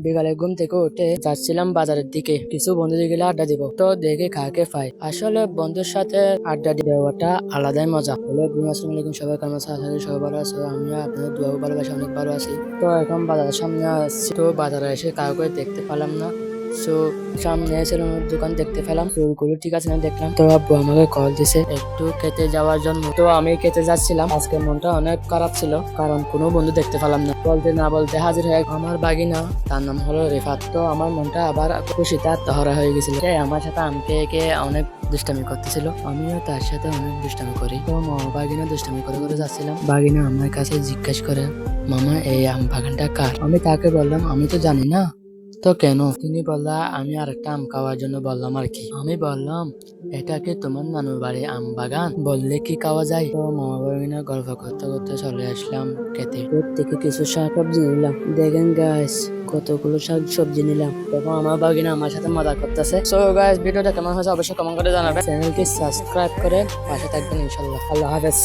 বিকালে ঘুম থেকে উঠে যাচ্ছিলাম বাজারের দিকে, কিছু বন্ধুদের গেলে আড্ডা দিব। তো দেখে কাকে পাই, আসলে বন্ধুর সাথে আড্ডা দেওয়াটা আলাদাই মজা। হ্যালো আসসালামু আলাইকুম, সবাই কেমন আছেন? আশা করি সবাই ভালো আছে। আমি আপনাদের দোয়া ও ভালোবাসা অনেক ভালো আছি। তো এখন বাজারের সামনে আসছি, তো বাজারে এসে কাউকে দেখতে পেলাম না। সো সামনে সেলুনের দোকান দেখতে পেলাম, চুলগুলো ঠিক আছে না দেখলাম। তো আব্বু আমাকে কল দিছে একটু খেতে যাওয়ার জন্য। তো আমি খেতে যাচ্ছিলাম। আজকে মনটা অনেক খারাপ ছিল, কারণ কোনো বন্ধু দেখতে পেলাম না। বলতে না বলতে হাজির হয়ে আমার বাগিনা, তার নাম হলো রিফাত। তো আমার মনটা আবার খুশিতে আত্মহারা হয়ে গেছিল। সে আমার সাথে আমকে একে অনেক দুষ্টামি করতেছিল, আমিও তার সাথে অনেক দুষ্টামি করি। তো মামা বাগিনা দুষ্টামি করে করে যাচ্ছিলাম। বাগিনা আমার কাছে জিজ্ঞাসা করে, মামা এই আম বাগানটা কার? আমি তাকে বললাম আমি তো জানি না। তো কেন? তিনি বললা আমি আরেকটা আম খাওয়ার জন্য বললাম আর কি। আমি বললাম এটা কি তোমার নানুর বাড়ি আম বাগান? বললে কি খাওয়া যায়? তো মামা বাগিনা গল্প করতে করতে চলে আসলাম খেতে। এর থেকে কিছু শাক সবজি নিলাম। দেখেন গাইস, কতগুলো শাক সবজি নিলাম। তখন আমার বাগিনা আমার সাথে মজা করতেছে। সো গাইস, ভিডিওটা কেমন হয়েছে অবশ্যই কমেন্ট করে জানাবেন। চ্যানেলটি সাবস্ক্রাইব করে পাশে থাকবেন ইনশাল্লাহ। আল্লাহ হাফেজ।